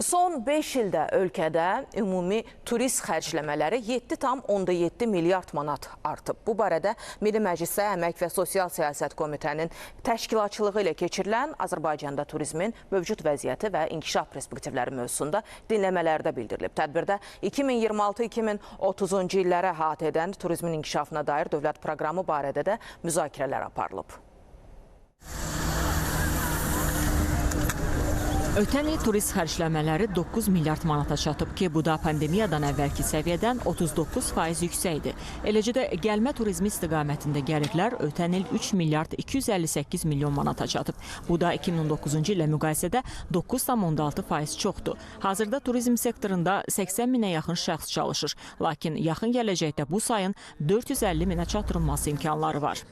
Son 5 ildə ölkədə ümumi turist xərcləmələri 7,7 milyard manat artıb. Bu barədə Milli Məclisdə Əmək və Sosial Siyasət Komitənin təşkilatçılığı ilə keçirilən Azərbaycanda turizmin mövcud vəziyyəti və inkişaf perspektivləri mövzusunda dinləmələrdə bildirilib. Tədbirdə 2026-2030-cu illərə əhatə edən turizmin inkişafına dair dövlət proqramı barədə də müzakirələr aparılıb. Ötən il turist xərcləmələri 9 milyard manata çatıb ki, bu da pandemiyadan əvvəlki səviyyədən 39% yüksəkdir. Eləcə də gəlmə turizmi istiqamətində gəlirlər ötən il 3 milyard 258 milyon manata çatıb. Bu da 2019-cu illə müqayisədə 9,6% çoxdur. Hazırda turizm sektorunda 80 minə yaxın şəxs çalışır. Lakin yaxın gələcəkdə bu sayın 450 minə çatdırılması imkanları var.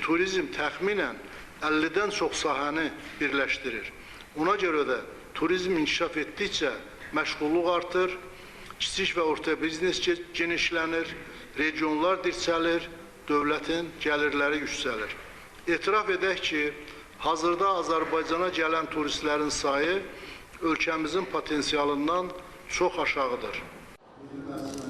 Turizm təxminən 50-dən çox sahəni birləşdirir. Ona görə də turizm inkişaf etdikcə məşğulluq artır, kiçik və orta biznes genişlənir, regionlar dirçəlir, dövlətin gəlirləri yüksəlir. Etiraf edək ki, hazırda Azərbaycana gələn turistlərin sayı ölkəmizin potensialından çox aşağıdır.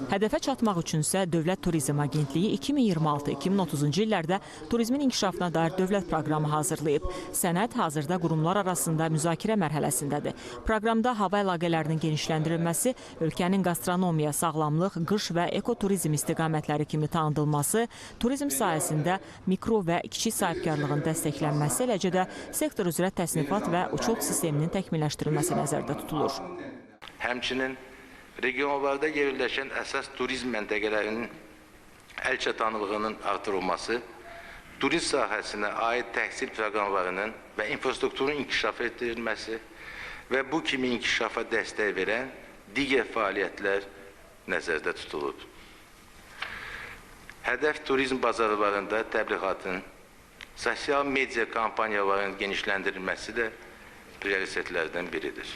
Hədəfə çatmaq üçünsə Dövlət Turizm Agentliyi 2026-2030-cu illərdə turizmin inkişafına dair dövlət proqramı hazırlayıb. Sənəd hazırda qurumlar arasında müzakirə mərhələsindədir. Proqramda hava əlaqələrinin genişləndirilməsi, ölkənin qastronomiya, sağlamlıq, qış və ekoturizm istiqamətləri kimi tanıdılması, turizm sahəsində mikro və kiçik sahibkarlığın dəstəklənməsi, eləcə də sektor üzrə təsnifat və uçot sisteminin təkmilləşdirilməsi nəzərdə tutulur. Həmçinin regionlarda yerləşən əsas turizm məntəqələrinin əlçatanlığının artırılması, turizm sahəsinə aid təhsil proqramlarının və infrastrukturun inkişaf etdirilməsi və bu kimi inkişafa dəstək verən digər fəaliyyətlər nəzərdə tutulub. Hədəf turizm bazarlarında təbliğatın, sosial media kampaniyalarının genişləndirilməsi də prioritetlərdən biridir.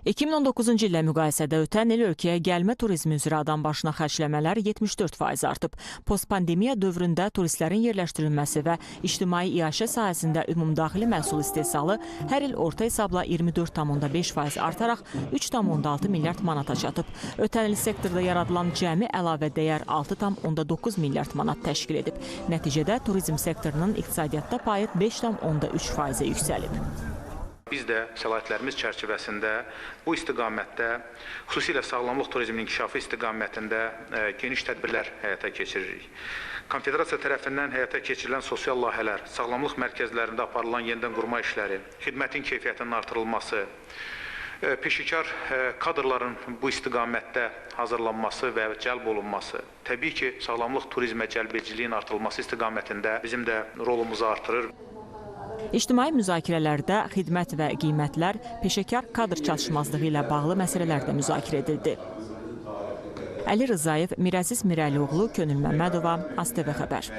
2019-cu illə müqayisədə ötən il ölkəyə gəlmə turizmi üzrə adam başına xərcləmələr 74% artıb. Postpandemiya dövründə turistlərin yerləşdirilməsi və ictimai iaşə sahəsində ümumdaxili məhsul istehsalı hər il orta hesabla 24,5% artaraq 3,6 milyard manata çatıb. Ötən il sektorda yaradılan cəmi əlavə dəyər 6,9 milyard manat təşkil edib. Nəticədə turizm sektorunun iqtisadiyyatda payı 5,3%-ə yüksəlib. Biz də səlahiyyətlərimiz çərçivəsində bu istiqamətdə, xüsusilə sağlamlıq turizminin inkişafı istiqamətində geniş tədbirlər həyata keçiririk. Konfederasiya tərəfindən həyata keçirilən sosial layihələr, sağlamlıq mərkəzlərində aparılan yenidən qurma işləri, xidmətin keyfiyyətinin artırılması, peşəkar kadrların bu istiqamətdə hazırlanması və cəlb olunması, təbii ki, sağlamlıq turizmə cəlbediciliyin artırılması istiqamətində bizim də rolumuzu artırır. İctimai müzakirələrdə xidmət və qiymətlər, peşəkar kadr çatışmazlığı ilə bağlı məsələlər də müzakirə edildi. Əli Rızayev, Mirəziz Mirəlioğlu, Könül Məmmədova, ASTV Xəbər.